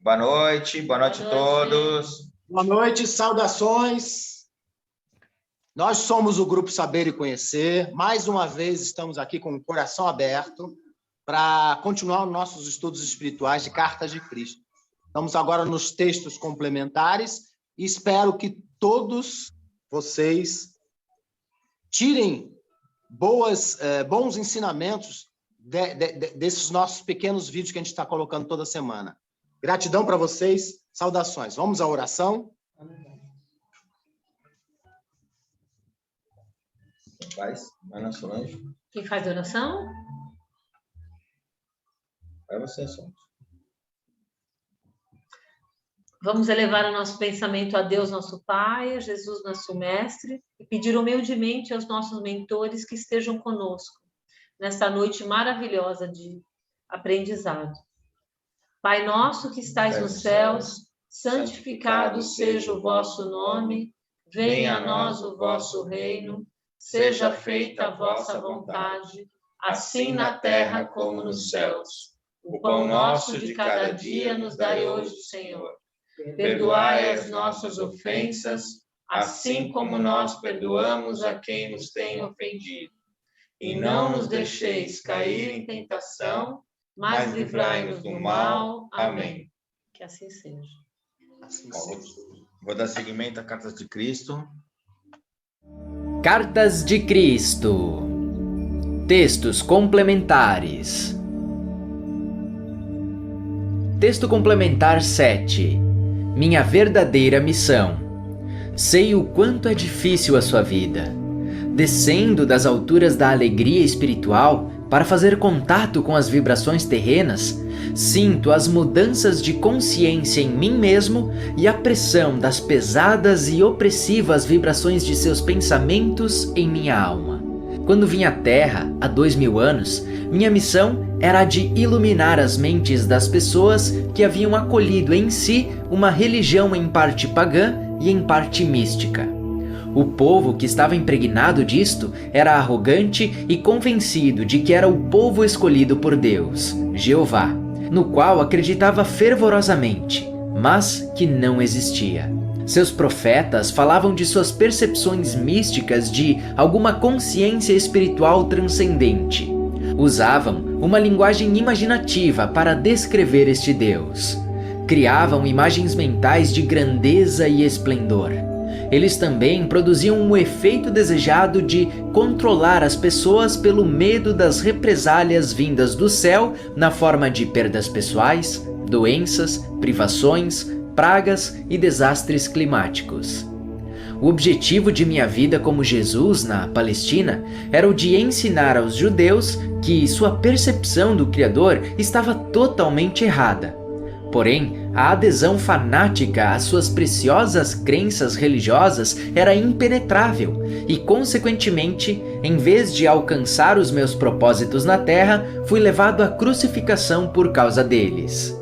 Boa noite a todos. Boa noite, saudações. Nós somos o Grupo Saber e Conhecer. Mais uma vez estamos aqui com o coração aberto para continuar os nossos estudos espirituais de Cartas de Cristo. Estamos agora nos textos complementares e espero que todos vocês tirem bons ensinamentos desses nossos pequenos vídeos que a gente está colocando toda semana. Gratidão para vocês, saudações. Vamos à oração? Quem faz a oração? Vai você, Sonso. Vamos elevar o nosso pensamento a Deus, nosso Pai, a Jesus, nosso Mestre, e pedir humildemente aos nossos mentores que estejam conosco nesta noite maravilhosa de aprendizado. Pai nosso que estais nos céus, santificado seja o vosso nome, venha a nós o vosso reino, seja feita a vossa vontade, assim na terra como nos céus. O pão nosso de cada dia nos dai hoje, Senhor. Perdoai as nossas ofensas, assim como nós perdoamos a quem nos tem ofendido. E não nos deixeis cair em tentação, mas livrai-nos do mal. Amém. Que assim seja. Vou dar seguimento a Cartas de Cristo. Cartas de Cristo. Textos complementares. Texto complementar 7. Minha verdadeira missão. Sei o quanto é difícil a sua vida. Descendo das alturas da alegria espiritual para fazer contato com as vibrações terrenas, sinto as mudanças de consciência em mim mesmo e a pressão das pesadas e opressivas vibrações de seus pensamentos em minha alma. Quando vim à Terra, há 2000 anos, minha missão era a de iluminar as mentes das pessoas que haviam acolhido em si uma religião em parte pagã e em parte mística. O povo que estava impregnado disto era arrogante e convencido de que era o povo escolhido por Deus, Jeová, no qual acreditava fervorosamente, mas que não existia. Seus profetas falavam de suas percepções místicas de alguma consciência espiritual transcendente. Usavam uma linguagem imaginativa para descrever este Deus. Criavam imagens mentais de grandeza e esplendor. Eles também produziam um efeito desejado de controlar as pessoas pelo medo das represálias vindas do céu na forma de perdas pessoais, doenças, privações, pragas e desastres climáticos. O objetivo de minha vida como Jesus na Palestina era o de ensinar aos judeus que sua percepção do Criador estava totalmente errada. Porém, a adesão fanática às suas preciosas crenças religiosas era impenetrável e, consequentemente, em vez de alcançar os meus propósitos na Terra, fui levado à crucificação por causa deles.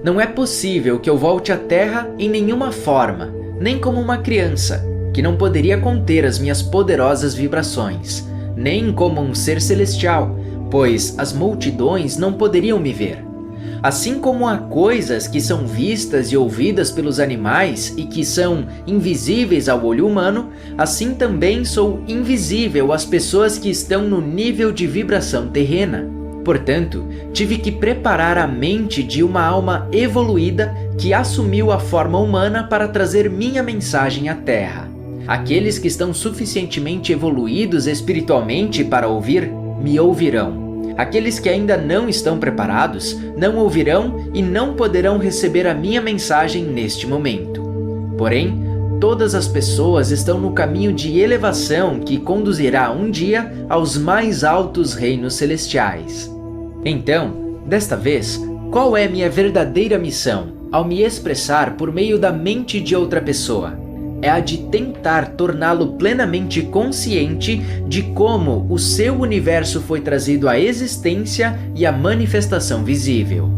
Não é possível que eu volte à Terra em nenhuma forma, nem como uma criança, que não poderia conter as minhas poderosas vibrações, nem como um ser celestial, pois as multidões não poderiam me ver. Assim como há coisas que são vistas e ouvidas pelos animais e que são invisíveis ao olho humano, assim também sou invisível às pessoas que estão no nível de vibração terrena. Portanto, tive que preparar a mente de uma alma evoluída que assumiu a forma humana para trazer minha mensagem à Terra. Aqueles que estão suficientemente evoluídos espiritualmente para ouvir, me ouvirão. Aqueles que ainda não estão preparados, não ouvirão e não poderão receber a minha mensagem neste momento. Porém, todas as pessoas estão no caminho de elevação que conduzirá um dia aos mais altos reinos celestiais. Então, desta vez, qual é minha verdadeira missão ao me expressar por meio da mente de outra pessoa? É a de tentar torná-lo plenamente consciente de como o seu universo foi trazido à existência e à manifestação visível.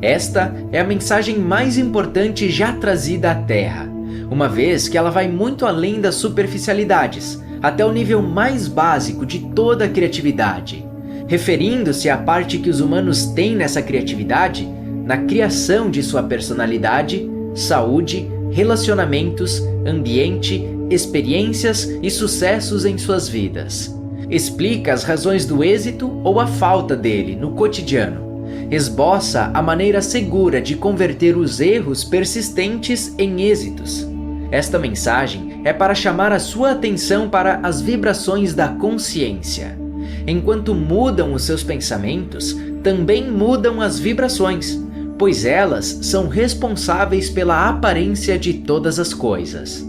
Esta é a mensagem mais importante já trazida à Terra, uma vez que ela vai muito além das superficialidades, até o nível mais básico de toda a criatividade. Referindo-se à parte que os humanos têm nessa criatividade, na criação de sua personalidade, saúde, relacionamentos, ambiente, experiências e sucessos em suas vidas. Explica as razões do êxito ou a falta dele no cotidiano. Esboça a maneira segura de converter os erros persistentes em êxitos. Esta mensagem é para chamar a sua atenção para as vibrações da consciência. Enquanto mudam os seus pensamentos, também mudam as vibrações, pois elas são responsáveis pela aparência de todas as coisas.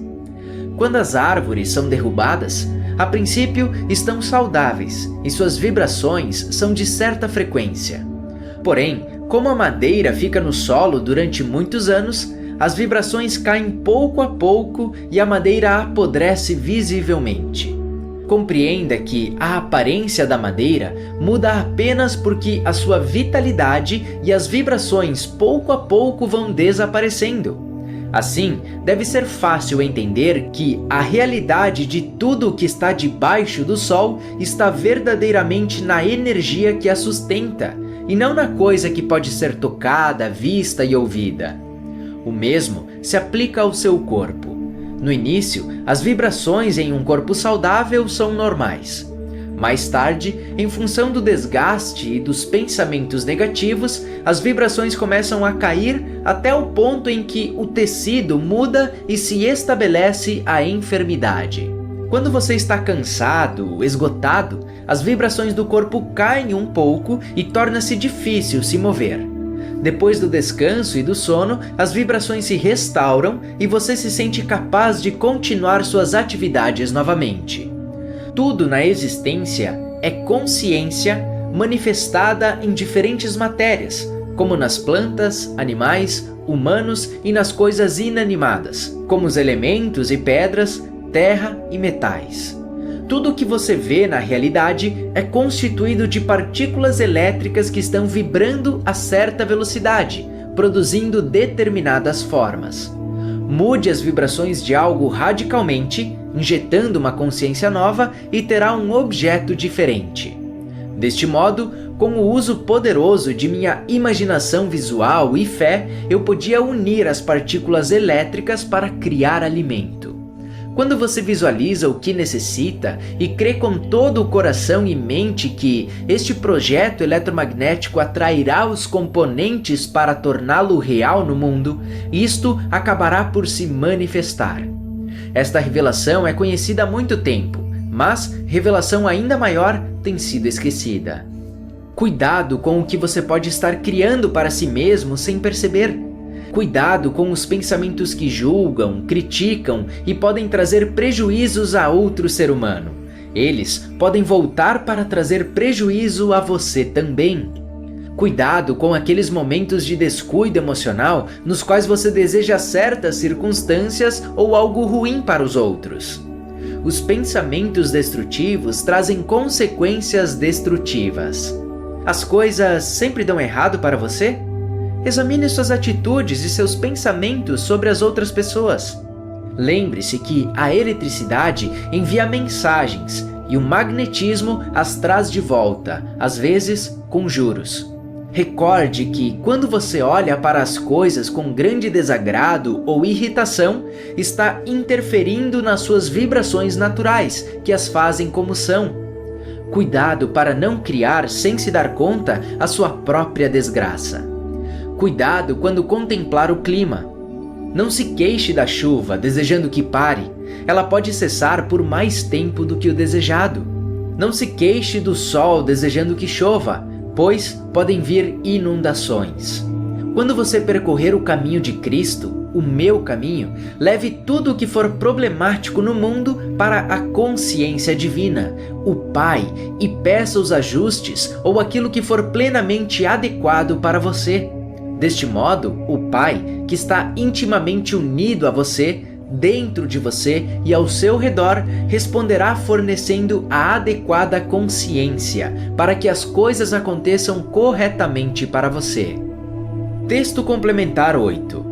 Quando as árvores são derrubadas, a princípio estão saudáveis e suas vibrações são de certa frequência. Porém, como a madeira fica no solo durante muitos anos, as vibrações caem pouco a pouco e a madeira apodrece visivelmente. Compreenda que a aparência da madeira muda apenas porque a sua vitalidade e as vibrações pouco a pouco vão desaparecendo. Assim, deve ser fácil entender que a realidade de tudo o que está debaixo do sol está verdadeiramente na energia que a sustenta, e não na coisa que pode ser tocada, vista e ouvida. O mesmo se aplica ao seu corpo. No início, as vibrações em um corpo saudável são normais. Mais tarde, em função do desgaste e dos pensamentos negativos, as vibrações começam a cair até o ponto em que o tecido muda e se estabelece a enfermidade. Quando você está cansado, esgotado, as vibrações do corpo caem um pouco e torna-se difícil se mover. Depois do descanso e do sono, as vibrações se restauram e você se sente capaz de continuar suas atividades novamente. Tudo na existência é consciência manifestada em diferentes matérias, como nas plantas, animais, humanos e nas coisas inanimadas, como os elementos e pedras, terra e metais. Tudo o que você vê na realidade é constituído de partículas elétricas que estão vibrando a certa velocidade, produzindo determinadas formas. Mude as vibrações de algo radicalmente, injetando uma consciência nova e terá um objeto diferente. Deste modo, com o uso poderoso de minha imaginação visual e fé, eu podia unir as partículas elétricas para criar alimento. Quando você visualiza o que necessita e crê com todo o coração e mente que este projeto eletromagnético atrairá os componentes para torná-lo real no mundo, isto acabará por se manifestar. Esta revelação é conhecida há muito tempo, mas revelação ainda maior tem sido esquecida. Cuidado com o que você pode estar criando para si mesmo sem perceber. Cuidado com os pensamentos que julgam, criticam e podem trazer prejuízos a outro ser humano. Eles podem voltar para trazer prejuízo a você também. Cuidado com aqueles momentos de descuido emocional nos quais você deseja certas circunstâncias ou algo ruim para os outros. Os pensamentos destrutivos trazem consequências destrutivas. As coisas sempre dão errado para você? Examine suas atitudes e seus pensamentos sobre as outras pessoas. Lembre-se que a eletricidade envia mensagens e o magnetismo as traz de volta, às vezes com juros. Recorde que quando você olha para as coisas com grande desagrado ou irritação, está interferindo nas suas vibrações naturais, que as fazem como são. Cuidado para não criar, sem se dar conta, a sua própria desgraça. Cuidado quando contemplar o clima. Não se queixe da chuva, desejando que pare. Ela pode cessar por mais tempo do que o desejado. Não se queixe do sol, desejando que chova, pois podem vir inundações. Quando você percorrer o caminho de Cristo, o meu caminho, leve tudo o que for problemático no mundo para a consciência divina, o Pai, e peça os ajustes ou aquilo que for plenamente adequado para você. Deste modo, o Pai, que está intimamente unido a você, dentro de você e ao seu redor, responderá fornecendo a adequada consciência para que as coisas aconteçam corretamente para você. Texto complementar 8.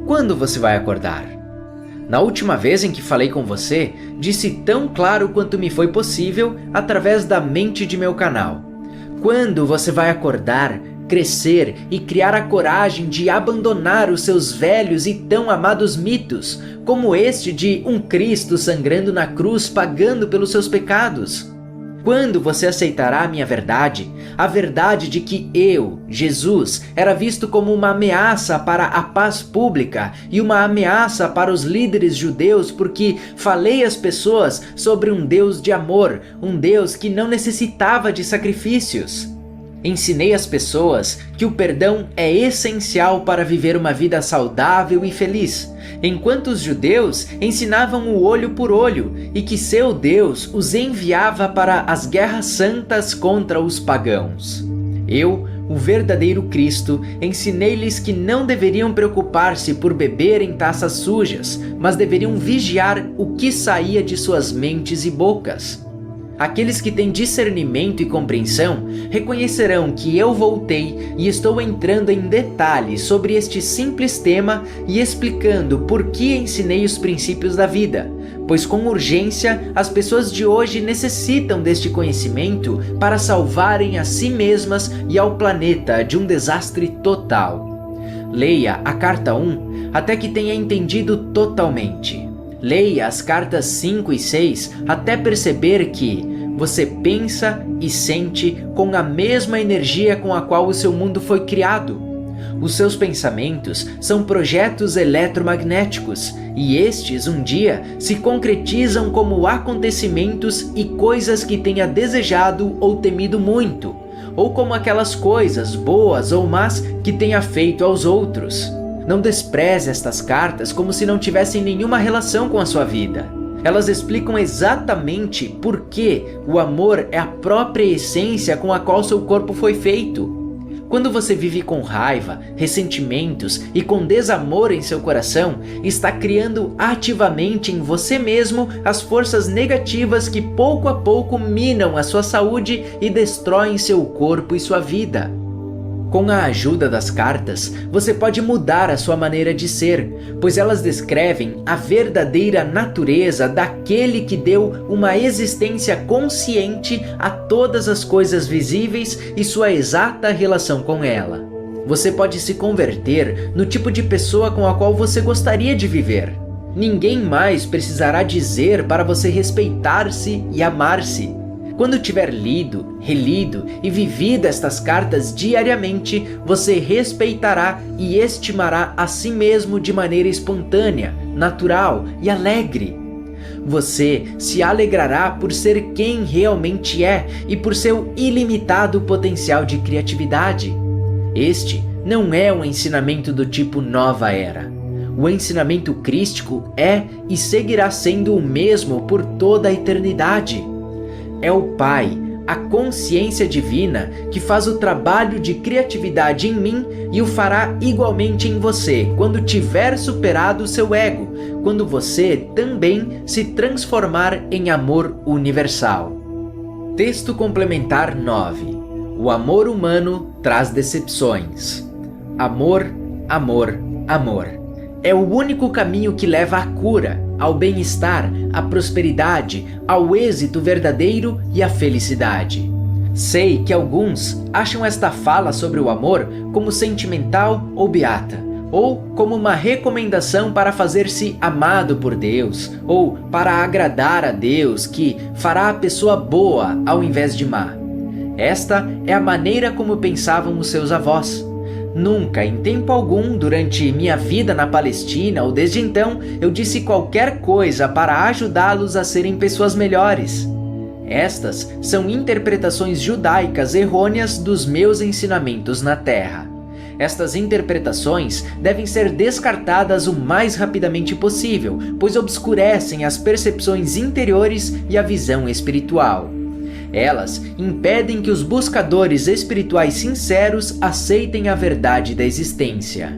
Quando você vai acordar? Na última vez em que falei com você, disse tão claro quanto me foi possível através da mente de meu canal. Quando você vai acordar, crescer e criar a coragem de abandonar os seus velhos e tão amados mitos, como este de um Cristo sangrando na cruz pagando pelos seus pecados? Quando você aceitará a minha verdade, a verdade de que eu, Jesus, era visto como uma ameaça para a paz pública e uma ameaça para os líderes judeus porque falei às pessoas sobre um Deus de amor, um Deus que não necessitava de sacrifícios? Ensinei às pessoas que o perdão é essencial para viver uma vida saudável e feliz, enquanto os judeus ensinavam o olho por olho e que seu Deus os enviava para as guerras santas contra os pagãos. Eu, o verdadeiro Cristo, ensinei-lhes que não deveriam preocupar-se por beber em taças sujas, mas deveriam vigiar o que saía de suas mentes e bocas. Aqueles que têm discernimento e compreensão reconhecerão que eu voltei e estou entrando em detalhes sobre este simples tema e explicando por que ensinei os princípios da vida, pois com urgência as pessoas de hoje necessitam deste conhecimento para salvarem a si mesmas e ao planeta de um desastre total. Leia a carta 1 até que tenha entendido totalmente. Leia as cartas 5 e 6 até perceber que você pensa e sente com a mesma energia com a qual o seu mundo foi criado. Os seus pensamentos são projetos eletromagnéticos e estes um dia se concretizam como acontecimentos e coisas que tenha desejado ou temido muito, ou como aquelas coisas boas ou más que tenha feito aos outros. Não despreze estas cartas como se não tivessem nenhuma relação com a sua vida. Elas explicam exatamente por que o amor é a própria essência com a qual seu corpo foi feito. Quando você vive com raiva, ressentimentos e com desamor em seu coração, está criando ativamente em você mesmo as forças negativas que pouco a pouco minam a sua saúde e destroem seu corpo e sua vida. Com a ajuda das cartas, você pode mudar a sua maneira de ser, pois elas descrevem a verdadeira natureza daquele que deu uma existência consciente a todas as coisas visíveis e sua exata relação com ela. Você pode se converter no tipo de pessoa com a qual você gostaria de viver. Ninguém mais precisará dizer para você respeitar-se e amar-se. Quando tiver lido, relido e vivido estas cartas diariamente, você respeitará e estimará a si mesmo de maneira espontânea, natural e alegre. Você se alegrará por ser quem realmente é e por seu ilimitado potencial de criatividade. Este não é um ensinamento do tipo nova era. O ensinamento crístico é e seguirá sendo o mesmo por toda a eternidade. É o Pai, a consciência divina, que faz o trabalho de criatividade em mim e o fará igualmente em você quando tiver superado o seu ego, quando você também se transformar em amor universal. Texto complementar 9. O amor humano traz decepções. Amor, amor, amor. É o único caminho que leva à cura, ao bem-estar, à prosperidade, ao êxito verdadeiro e à felicidade. Sei que alguns acham esta fala sobre o amor como sentimental ou beata, ou como uma recomendação para fazer-se amado por Deus, ou para agradar a Deus, que fará a pessoa boa ao invés de má. Esta é a maneira como pensavam os seus avós. Nunca, em tempo algum, durante minha vida na Palestina ou desde então, eu disse qualquer coisa para ajudá-los a serem pessoas melhores. Estas são interpretações judaicas errôneas dos meus ensinamentos na Terra. Estas interpretações devem ser descartadas o mais rapidamente possível, pois obscurecem as percepções interiores e a visão espiritual. Elas impedem que os buscadores espirituais sinceros aceitem a verdade da existência.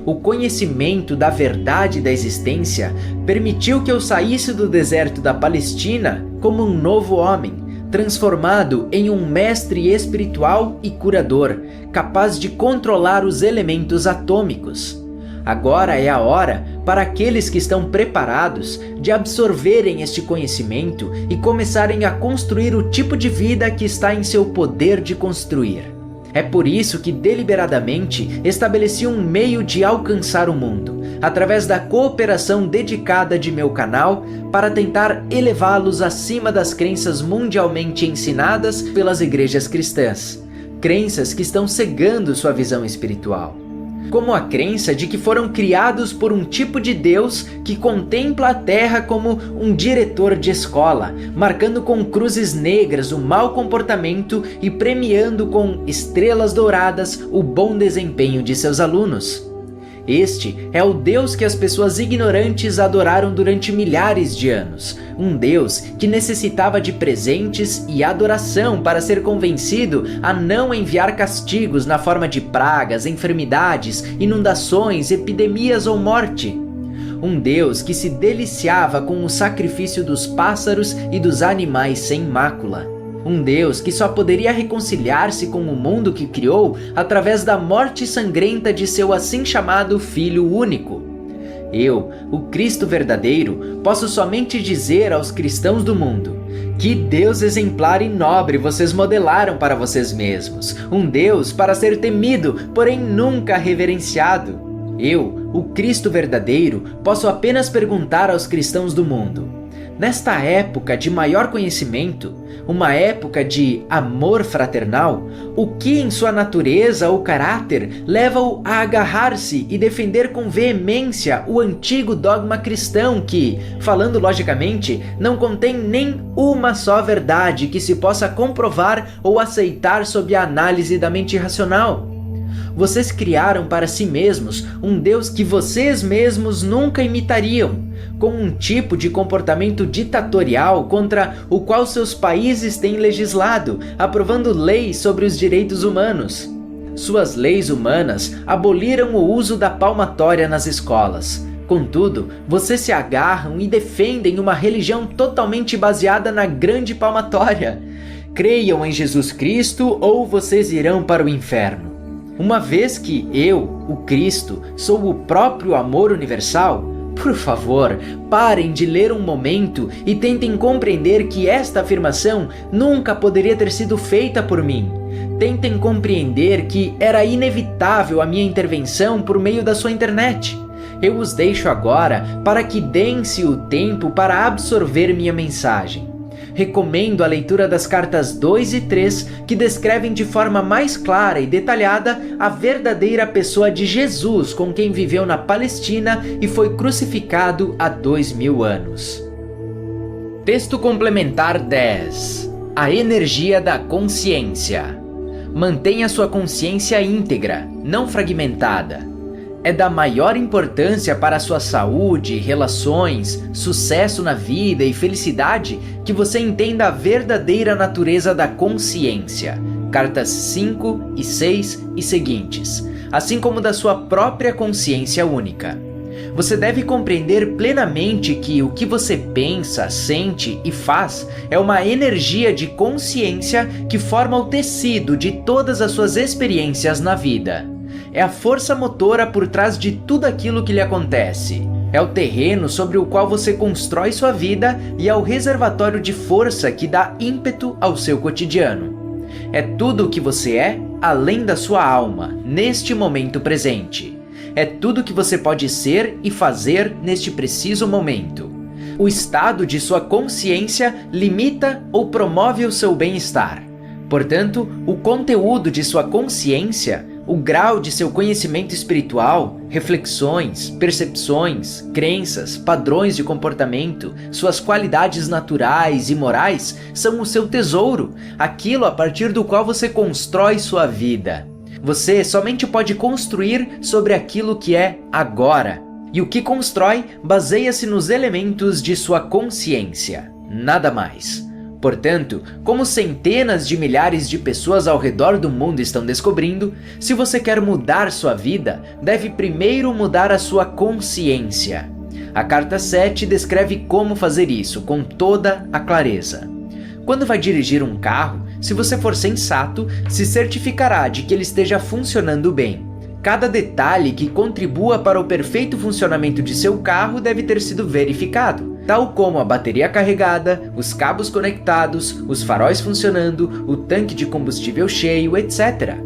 O conhecimento da verdade da existência permitiu que eu saísse do deserto da Palestina como um novo homem, transformado em um mestre espiritual e curador, capaz de controlar os elementos atômicos. Agora é a hora para aqueles que estão preparados de absorverem este conhecimento e começarem a construir o tipo de vida que está em seu poder de construir. É por isso que deliberadamente estabeleci um meio de alcançar o mundo, através da cooperação dedicada de meu canal, para tentar elevá-los acima das crenças mundialmente ensinadas pelas igrejas cristãs, crenças que estão cegando sua visão espiritual. Como a crença de que foram criados por um tipo de Deus que contempla a Terra como um diretor de escola, marcando com cruzes negras o mau comportamento e premiando com estrelas douradas o bom desempenho de seus alunos. Este é o Deus que as pessoas ignorantes adoraram durante milhares de anos, um Deus que necessitava de presentes e adoração para ser convencido a não enviar castigos na forma de pragas, enfermidades, inundações, epidemias ou morte. Um Deus que se deliciava com o sacrifício dos pássaros e dos animais sem mácula. Um Deus que só poderia reconciliar-se com o mundo que criou através da morte sangrenta de seu assim chamado Filho único. Eu, o Cristo verdadeiro, posso somente dizer aos cristãos do mundo: que Deus exemplar e nobre vocês modelaram para vocês mesmos. Um Deus para ser temido, porém nunca reverenciado. Eu, o Cristo verdadeiro, posso apenas perguntar aos cristãos do mundo: nesta época de maior conhecimento, uma época de amor fraternal, o que em sua natureza ou caráter leva-o a agarrar-se e defender com veemência o antigo dogma cristão que, falando logicamente, não contém nem uma só verdade que se possa comprovar ou aceitar sob a análise da mente racional? Vocês criaram para si mesmos um Deus que vocês mesmos nunca imitariam, com um tipo de comportamento ditatorial contra o qual seus países têm legislado, aprovando leis sobre os direitos humanos. Suas leis humanas aboliram o uso da palmatória nas escolas. Contudo, vocês se agarram e defendem uma religião totalmente baseada na grande palmatória. Creiam em Jesus Cristo ou vocês irão para o inferno. Uma vez que eu, o Cristo, sou o próprio amor universal, por favor, parem de ler um momento e tentem compreender que esta afirmação nunca poderia ter sido feita por mim. Tentem compreender que era inevitável a minha intervenção por meio da sua internet. Eu os deixo agora para que deem-se o tempo para absorver minha mensagem. Recomendo a leitura das cartas 2 e 3, que descrevem de forma mais clara e detalhada a verdadeira pessoa de Jesus, com quem viveu na Palestina e foi crucificado há 2000 anos. Texto complementar 10. A energia da consciência. Mantenha sua consciência íntegra, não fragmentada. É da maior importância para a sua saúde, relações, sucesso na vida e felicidade que você entenda a verdadeira natureza da consciência. Cartas 5 e 6 e seguintes, assim como da sua própria consciência única. Você deve compreender plenamente que o que você pensa, sente e faz é uma energia de consciência que forma o tecido de todas as suas experiências na vida. É a força motora por trás de tudo aquilo que lhe acontece. É o terreno sobre o qual você constrói sua vida e é o reservatório de força que dá ímpeto ao seu cotidiano. É tudo o que você é, além da sua alma, neste momento presente. É tudo o que você pode ser e fazer neste preciso momento. O estado de sua consciência limita ou promove o seu bem-estar. Portanto, o conteúdo de sua consciência, o grau de seu conhecimento espiritual, reflexões, percepções, crenças, padrões de comportamento, suas qualidades naturais e morais são o seu tesouro, aquilo a partir do qual você constrói sua vida. Você somente pode construir sobre aquilo que é agora. E o que constrói baseia-se nos elementos de sua consciência, nada mais. Portanto, como centenas de milhares de pessoas ao redor do mundo estão descobrindo, se você quer mudar sua vida, deve primeiro mudar a sua consciência. A carta 7 descreve como fazer isso com toda a clareza. Quando vai dirigir um carro, se você for sensato, se certificará de que ele esteja funcionando bem. Cada detalhe que contribua para o perfeito funcionamento de seu carro deve ter sido verificado, tal como a bateria carregada, os cabos conectados, os faróis funcionando, o tanque de combustível cheio, etc.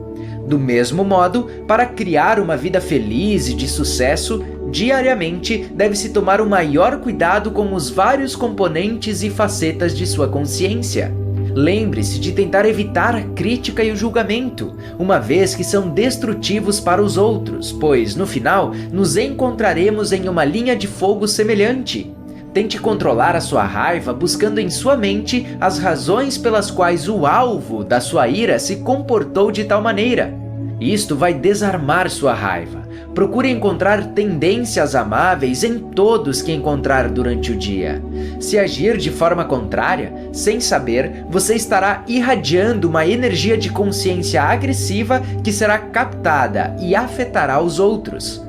Do mesmo modo, para criar uma vida feliz e de sucesso, diariamente deve-se tomar o maior cuidado com os vários componentes e facetas de sua consciência. Lembre-se de tentar evitar a crítica e o julgamento, uma vez que são destrutivos para os outros, pois, no final, nos encontraremos em uma linha de fogo semelhante. Tente controlar a sua raiva buscando em sua mente as razões pelas quais o alvo da sua ira se comportou de tal maneira. Isto vai desarmar sua raiva. Procure encontrar tendências amáveis em todos que encontrar durante o dia. Se agir de forma contrária, sem saber, você estará irradiando uma energia de consciência agressiva que será captada e afetará os outros.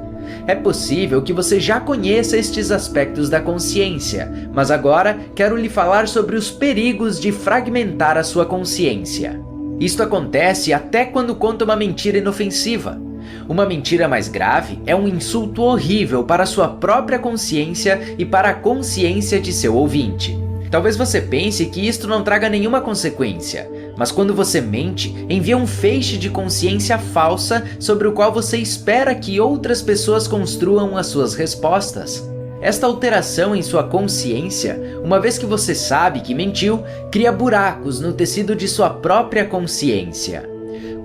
É possível que você já conheça estes aspectos da consciência, mas agora quero lhe falar sobre os perigos de fragmentar a sua consciência. Isto acontece até quando conta uma mentira inofensiva. Uma mentira mais grave é um insulto horrível para a sua própria consciência e para a consciência de seu ouvinte. Talvez você pense que isto não traga nenhuma consequência, mas quando você mente, envia um feixe de consciência falsa sobre o qual você espera que outras pessoas construam as suas respostas. Esta alteração em sua consciência, uma vez que você sabe que mentiu, cria buracos no tecido de sua própria consciência.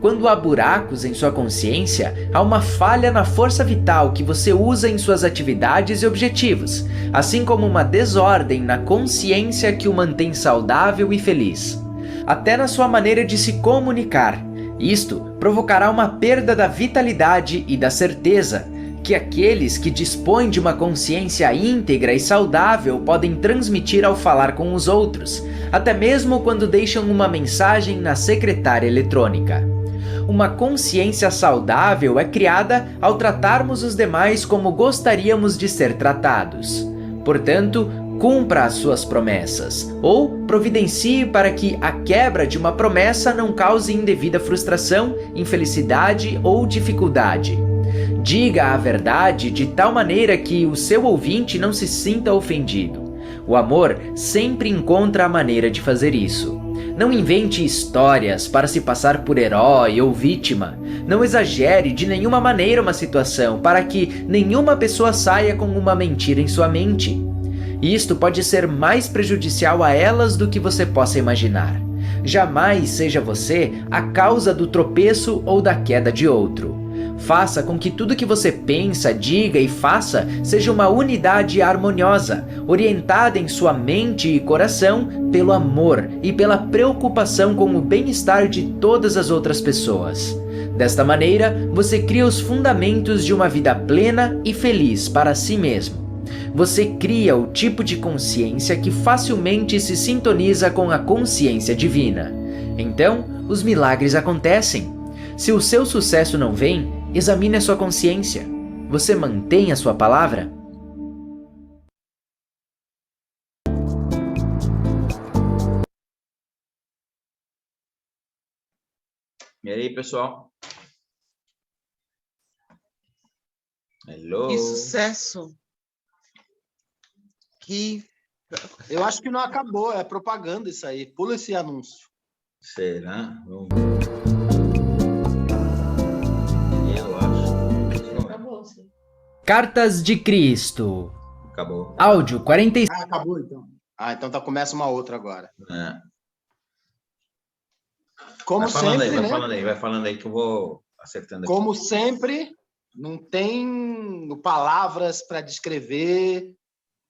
Quando há buracos em sua consciência, há uma falha na força vital que você usa em suas atividades e objetivos, assim como uma desordem na consciência que o mantém saudável e feliz. Até na sua maneira de se comunicar. Isto provocará uma perda da vitalidade e da certeza, que aqueles que dispõem de uma consciência íntegra e saudável podem transmitir ao falar com os outros, até mesmo quando deixam uma mensagem na secretária eletrônica. Uma consciência saudável é criada ao tratarmos os demais como gostaríamos de ser tratados. Portanto, cumpra as suas promessas, ou providencie para que a quebra de uma promessa não cause indevida frustração, infelicidade ou dificuldade. Diga a verdade de tal maneira que o seu ouvinte não se sinta ofendido. O amor sempre encontra a maneira de fazer isso. Não invente histórias para se passar por herói ou vítima. Não exagere de nenhuma maneira uma situação para que nenhuma pessoa saia com uma mentira em sua mente. Isto pode ser mais prejudicial a elas do que você possa imaginar. Jamais seja você a causa do tropeço ou da queda de outro. Faça com que tudo que você pensa, diga e faça seja uma unidade harmoniosa, orientada em sua mente e coração pelo amor e pela preocupação com o bem-estar de todas as outras pessoas. Desta maneira, você cria os fundamentos de uma vida plena e feliz para si mesmo. Você cria o tipo de consciência que facilmente se sintoniza com a consciência divina. Então, os milagres acontecem. Se o seu sucesso não vem, examine a sua consciência. Você mantém a sua palavra? E aí, pessoal? Hello. Que sucesso! Que Eu acho que não acabou, é propaganda isso aí. Pula esse anúncio. Será? Vamos ver. Eu acho. Acabou, sim. Cartas de Cristo. Acabou. Áudio 45. Ah, acabou então. Ah, então começa uma outra agora. É. Como Vai falando sempre, aí, né? vai falando aí que eu vou acertando aqui. Como sempre, não tem palavras para descrever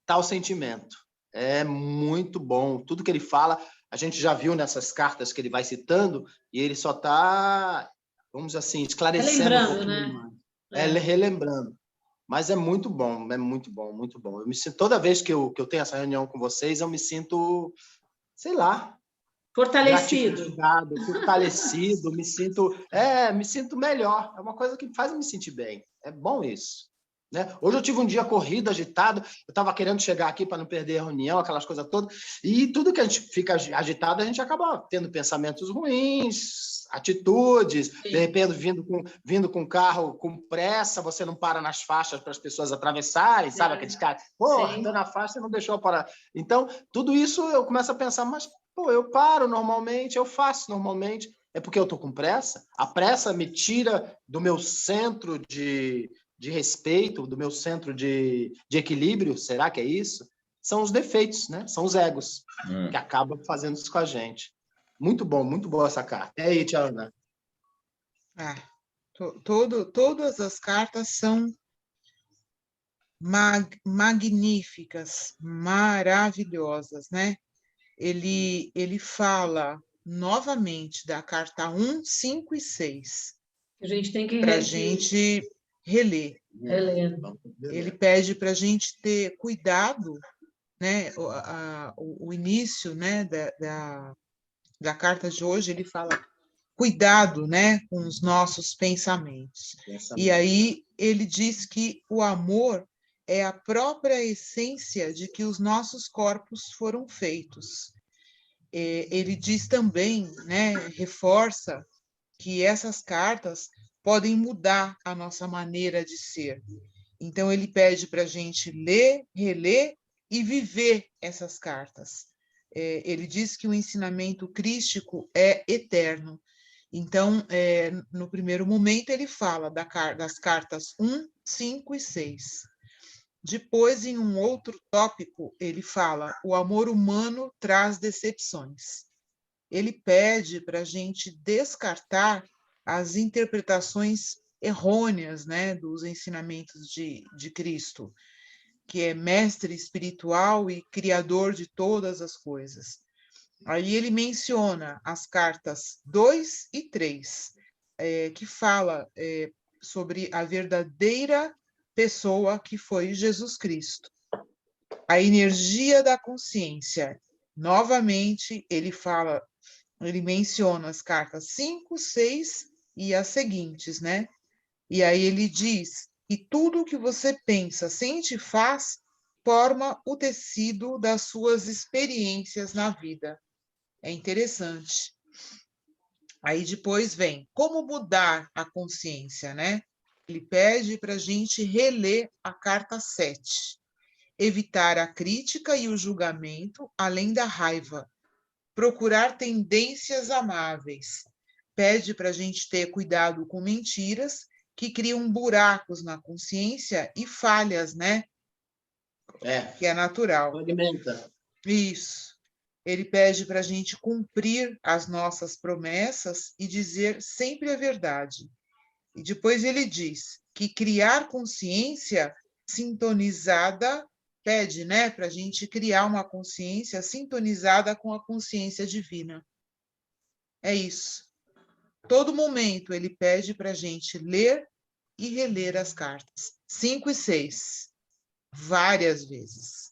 tal sentimento. É muito bom. Tudo que ele fala, a gente já viu nessas cartas que ele vai citando, e ele só está, vamos assim, esclarecendo Relembrando, um pouquinho né? mais. Relembrando. Mas é muito bom, muito bom, muito bom. Eu me sinto, toda vez que eu tenho essa reunião com vocês, eu me sinto, sei lá, Fortalecido. gratificado, fortalecido, me sinto melhor. É uma coisa que faz eu me sentir bem. É bom isso. Né? Hoje eu tive um dia corrido, agitado, eu estava querendo chegar aqui para não perder a reunião, aquelas coisas todas, e tudo que a gente fica agitado, a gente acaba tendo pensamentos ruins, atitudes, Sim. de repente vindo com carro com pressa, você não para nas faixas para as pessoas atravessarem, sabe? Aqueles caras, Sim. anda na faixa e não deixou eu parar. Então, tudo isso eu começo a pensar, mas pô, eu paro normalmente, eu faço normalmente, É porque eu estou com pressa? A pressa me tira do meu centro de respeito, do meu centro de equilíbrio? Será que é isso? São os defeitos, né? São os egos que acabam fazendo isso com a gente. Muito boa essa carta. E aí, Tia Ana? Todas as cartas são magníficas, maravilhosas, né? Ele fala novamente da carta 1, 5 e 6. A gente tem que para a gente reler. Ele pede para a gente ter cuidado, né? O início, né, da carta de hoje, ele fala cuidado, né, com os nossos pensamentos. E aí ele diz que o amor é a própria essência de que os nossos corpos foram feitos. Ele diz também, né, reforça que essas cartas podem mudar a nossa maneira de ser. Então, ele pede para a gente ler, reler e viver essas cartas. Ele diz que o ensinamento crístico é eterno. Então, no primeiro momento, ele fala das cartas 1, 5 e 6. Depois, em um outro tópico, ele fala: o amor humano traz decepções. Ele pede para a gente descartar as interpretações errôneas, né, dos ensinamentos de Cristo, que é mestre espiritual e criador de todas as coisas. Aí ele menciona as cartas 2 e 3, que fala sobre a verdadeira pessoa que foi Jesus Cristo. A energia da consciência. Novamente, ele menciona as cartas 5, 6 e as seguintes, né? E aí ele diz que tudo que você pensa, sente e faz forma o tecido das suas experiências na vida. É interessante. Aí depois vem como mudar a consciência, né? Ele pede para a gente reler a carta 7. Evitar a crítica e o julgamento, além da raiva. Procurar tendências amáveis. Pede para a gente ter cuidado com mentiras que criam buracos na consciência e falhas, né? Que é natural. Alimenta. Isso. Ele pede para a gente cumprir as nossas promessas e dizer sempre a verdade. E depois ele diz que criar consciência sintonizada, pede, né, para a gente criar uma consciência sintonizada com a consciência divina. É isso. Todo momento ele pede para a gente ler e reler as cartas. 5 e 6. Várias vezes.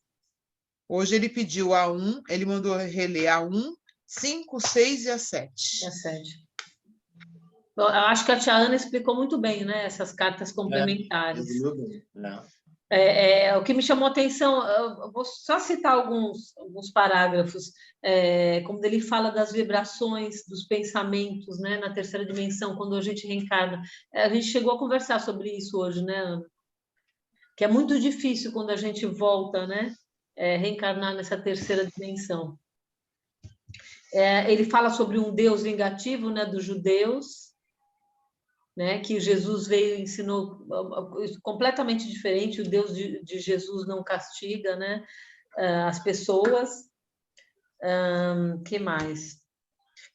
Hoje ele pediu a 1, ele mandou reler a 1, 5, 6 e a 7. A 7. Bom, eu acho que a tia Ana explicou muito bem, né, essas cartas complementares. O que me chamou a atenção, eu vou só citar alguns parágrafos, como ele fala das vibrações, dos pensamentos, né, na terceira dimensão, quando a gente reencarna. A gente chegou a conversar sobre isso hoje, né, que é muito difícil quando a gente volta, né, reencarnar nessa terceira dimensão. Ele fala sobre um Deus vingativo, né, dos judeus, né, que Jesus veio e ensinou completamente diferente. O Deus de Jesus não castiga, né, as pessoas. Que mais?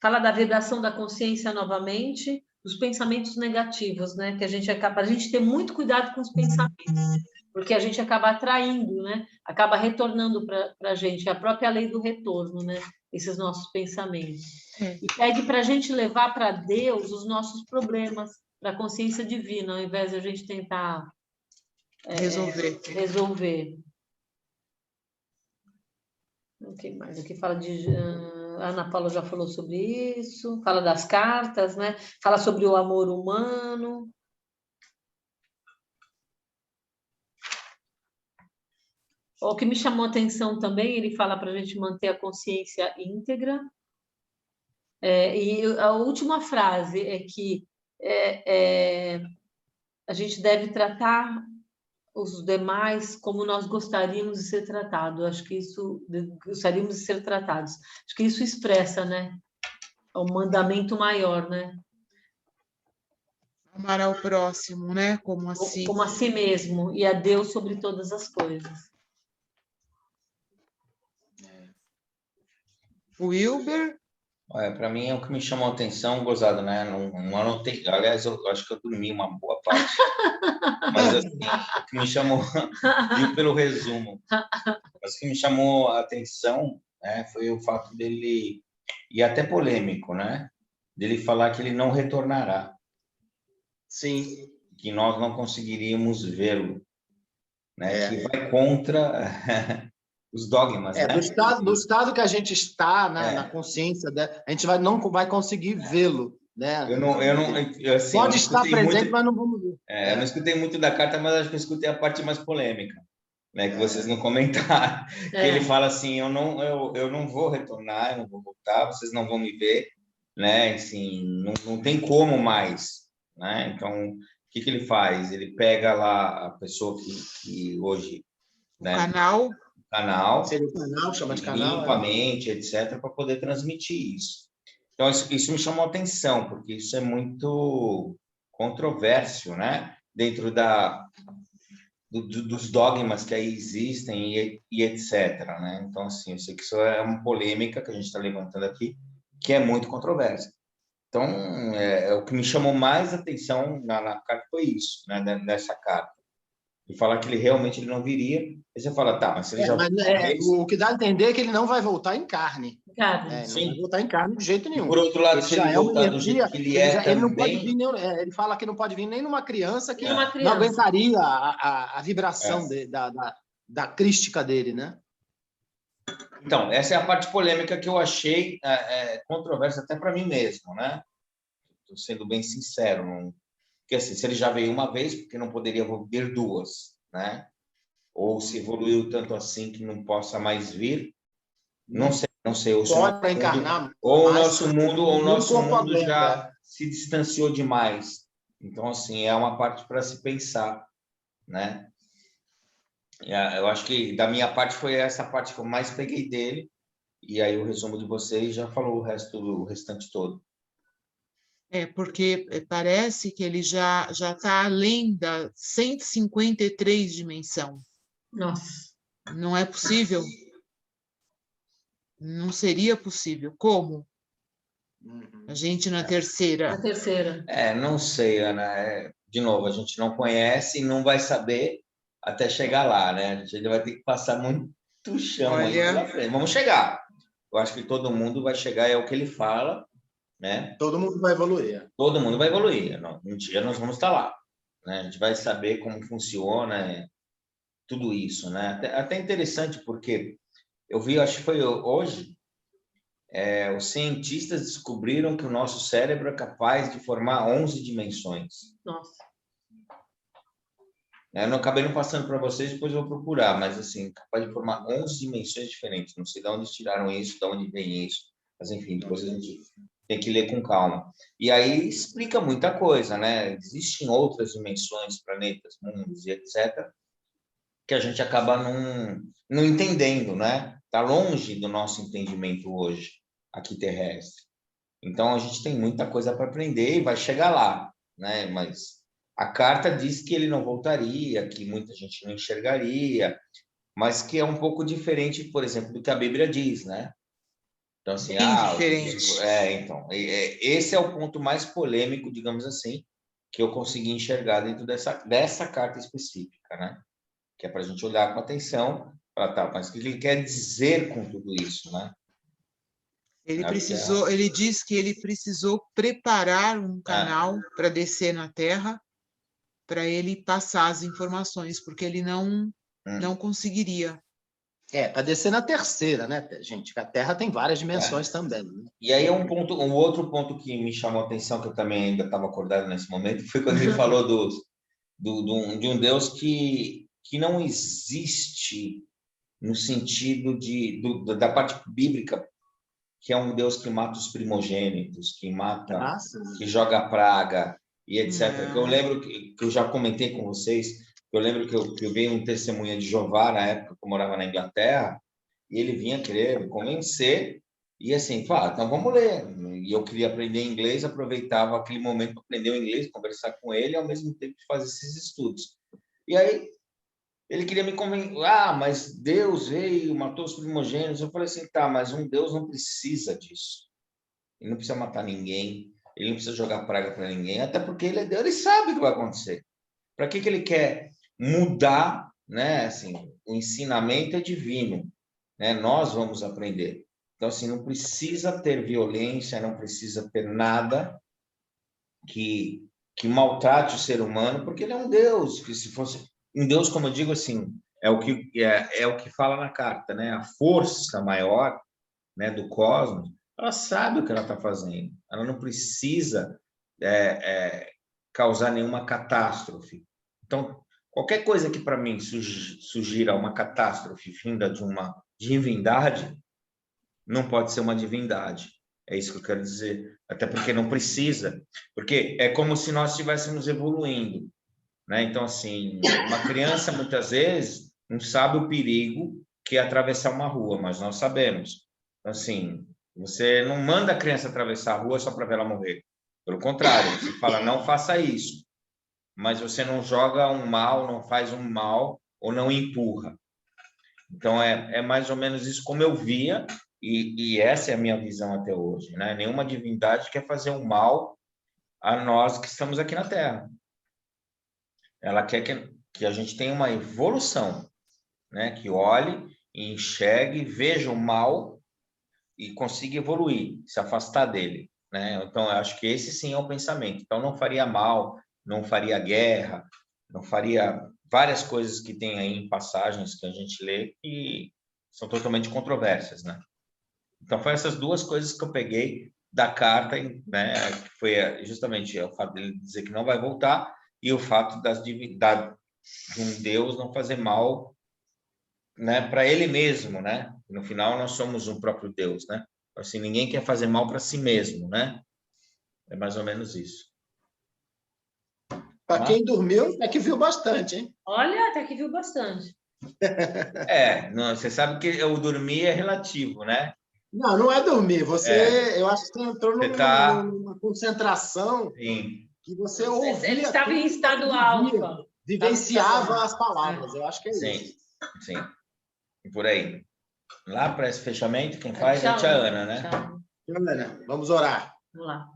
Fala da vibração da consciência novamente, dos pensamentos negativos, né, que a gente ter muito cuidado com os pensamentos, porque a gente acaba atraindo, né, acaba retornando para a gente, a própria lei do retorno, né, esses nossos pensamentos. E pede para a gente levar para Deus os nossos problemas, para a consciência divina, ao invés de a gente tentar resolver. O que mais? Aqui fala de... A Ana Paula já falou sobre isso, fala das cartas, né? Fala sobre o amor humano. O que me chamou a atenção também, ele fala para a gente manter a consciência íntegra. E a última frase é que a gente deve tratar os demais como nós gostaríamos de ser tratados. Acho que isso, gostaríamos de ser tratados. Acho que isso expressa, né, o mandamento maior, né? Amar ao próximo, né? Como a si mesmo, e a Deus sobre todas as coisas. O Wilber? Para mim é o que me chamou a atenção, gozado, né? Não anotei, aliás, eu acho que eu dormi uma boa parte. Mas assim, o que me chamou, viu pelo resumo, mas o que me chamou a atenção, né, foi o fato dele, e até polêmico, né? Dele falar que ele não retornará. Sim. Que nós não conseguiríamos vê-lo, né? Que vai contra os dogmas, né? Do estado que a gente está, na consciência, a gente não vai conseguir vê-lo, né? Assim, pode estar presente, mas não vamos ver. Eu não escutei muito da carta, mas acho que eu escutei a parte mais polêmica, né? Que vocês não comentaram. Que ele fala assim, eu não vou retornar, eu não vou voltar, vocês não vão me ver, né? Assim, não tem como mais, né? Então, o que ele faz? Ele pega lá a pessoa que hoje, né? Canal, seria o canal, chama de canal, limpa a mente, etc, para poder transmitir isso. Então isso me chamou a atenção, porque isso é muito controverso, né? Dentro dos dogmas que aí existem e etc, né? Então assim, eu sei que isso é uma polêmica que a gente está levantando aqui, que é muito controversa. Então o que me chamou mais atenção na carta foi isso, né? Nessa carta. E falar que ele realmente não viria, aí você fala, tá, mas se ele já... o que dá a entender é que ele não vai voltar em carne. Não vai voltar em carne de jeito nenhum. E por outro lado, se ele voltar do jeito que ele é ele não pode também... vir, ele fala que não pode vir nem numa criança que não aguentaria a vibração da crística dele, né? Então, essa é a parte polêmica que eu achei controversa até para mim mesmo, né? Estou sendo bem sincero, não... Porque assim, se ele já veio uma vez, porque não poderia vir duas, né? Ou se evoluiu tanto assim que não possa mais vir, não sei. Pode encarnar. Ou o nosso mundo já se distanciou demais. Então, assim, é uma parte para se pensar, né? Eu acho que da minha parte foi essa parte que eu mais peguei dele. E aí o resumo de vocês já falou o restante todo. Porque parece que ele já está além da 153 dimensão. Nossa. Não é possível? Não seria possível. Como? A gente na terceira. Na terceira. Não sei, Ana. De novo, a gente não conhece e não vai saber até chegar lá, né? A gente ainda vai ter que passar muito chão aí pela frente. Vamos chegar. Eu acho que todo mundo vai chegar, é o que ele fala, né? Todo mundo vai evoluir. Todo mundo vai evoluir. Um dia nós vamos estar lá, né? A gente vai saber como funciona tudo isso, né? Até interessante, porque eu vi, acho que foi hoje, os cientistas descobriram que o nosso cérebro é capaz de formar 11 dimensões. Nossa. Eu não acabei não passando para vocês, depois eu vou procurar, mas assim, capaz de formar 11 dimensões diferentes. Não sei de onde tiraram isso, de onde vem isso, mas enfim, depois a gente tem que ler com calma. E aí explica muita coisa, né? Existem outras dimensões, planetas, mundos e etc., que a gente acaba não entendendo, né? Está longe do nosso entendimento hoje, aqui terrestre. Então, a gente tem muita coisa para aprender e vai chegar lá, né? Mas a carta diz que ele não voltaria, que muita gente não enxergaria, mas que é um pouco diferente, por exemplo, do que a Bíblia diz, né? Então, assim, diferente. Então, esse é o ponto mais polêmico, digamos assim, que eu consegui enxergar dentro dessa carta específica, né? Que é para a gente olhar com atenção, mas o que ele quer dizer com tudo isso, né? Ele diz que ele precisou preparar um canal para descer na Terra, para ele passar as informações, porque ele não conseguiria. Para descer na terceira, né, gente? A Terra tem várias dimensões também. Né? E aí um outro ponto que me chamou a atenção, que eu também ainda estava acordado nesse momento, foi quando ele falou de um Deus que não existe no sentido da parte bíblica, que é um Deus que mata os primogênitos, que mata, que joga praga e etc. Que eu lembro que eu já comentei com vocês, eu lembro que eu vi um testemunha de Jeová na época que eu morava na Inglaterra, e ele vinha querer me convencer, E assim, fala, então vamos ler. E eu queria aprender inglês, aproveitava aquele momento para aprender o inglês, conversar com ele, e ao mesmo tempo fazer esses estudos. E aí, ele queria me convencer, mas Deus veio, matou os primogênitos. Eu falei assim, tá, mas um Deus não precisa disso. Ele não precisa matar ninguém, ele não precisa jogar praga para ninguém, até porque ele é Deus, ele sabe o que vai acontecer. Para que ele quer mudar, né? Assim, o ensinamento é divino, né? Nós vamos aprender. Então, assim, não precisa ter violência, não precisa ter nada que maltrate o ser humano, porque ele é um Deus, que se fosse um Deus, como eu digo assim, é o que fala na carta, né? A força maior, né, do cosmos, ela sabe o que ela está fazendo. Ela não precisa causar nenhuma catástrofe. Então, qualquer coisa que para mim sugira uma catástrofe vinda de uma divindade, não pode ser uma divindade. É isso que eu quero dizer. Até porque não precisa. Porque é como se nós estivéssemos evoluindo, né? Então, assim, uma criança, muitas vezes, não sabe o perigo que é atravessar uma rua, mas nós sabemos. Então, assim, você não manda a criança atravessar a rua só para ver ela morrer. Pelo contrário, você fala, não faça isso. Mas você não joga um mal, não faz um mal ou não empurra. Então, é mais ou menos isso como eu via, e essa é a minha visão até hoje, né? Nenhuma divindade quer fazer um mal a nós que estamos aqui na Terra. Ela quer que a gente tenha uma evolução, né? Que olhe, enxergue, veja o mal e consiga evoluir, se afastar dele, né? Então, eu acho que esse sim é o pensamento. Então, não faria mal, não faria guerra, não faria várias coisas que tem aí em passagens que a gente lê que são totalmente controversas, né? Então, foi essas duas coisas que eu peguei da carta, né? Que foi justamente o fato dele dizer que não vai voltar e o fato de um Deus não fazer mal, né, para ele mesmo, né? No final, nós somos um próprio Deus, né? Assim, ninguém quer fazer mal para si mesmo, né? É mais ou menos isso. Para quem dormiu, é que viu bastante, hein? Olha, até que viu bastante. Não, você sabe que o dormir é relativo, né? Não, não é dormir. Eu acho que você entrou numa concentração Sim. que você ouvia. Ele estava em estado alfa. Vivenciava as palavras. Eu acho que é isso. Sim. E por aí. Lá para esse fechamento, quem faz é a tia Ana, né? Tchau. Ana, vamos orar. Vamos lá.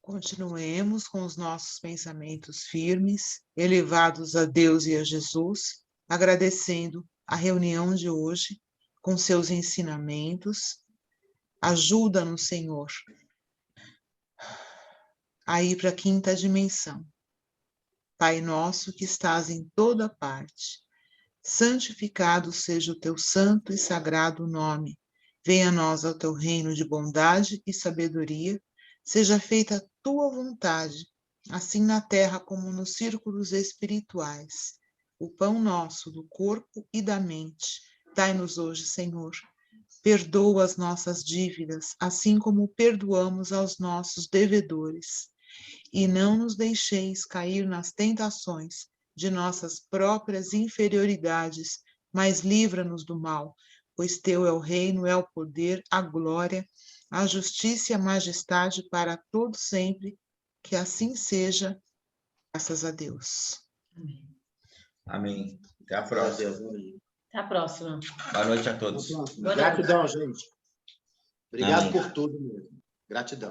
Continuemos com os nossos pensamentos firmes, elevados a Deus e a Jesus, agradecendo a reunião de hoje com seus ensinamentos. Ajuda-nos, Senhor, a ir para a quinta dimensão. Pai nosso que estás em toda parte, santificado seja o teu santo e sagrado nome. Venha a nós o teu reino de bondade e sabedoria. Seja feita a tua vontade, assim na terra como nos círculos espirituais. O pão nosso do corpo e da mente, dai-nos hoje, Senhor. Perdoa as nossas dívidas, assim como perdoamos aos nossos devedores. E não nos deixeis cair nas tentações de nossas próprias inferioridades, mas livra-nos do mal, pois teu é o reino, é o poder, a glória, a justiça e a majestade para todo sempre, que assim seja, graças a Deus. Amém. Até a próxima. Até a próxima. Boa noite a todos. Gratidão, gente. Obrigado Amém. por tudo mesmo. Gratidão.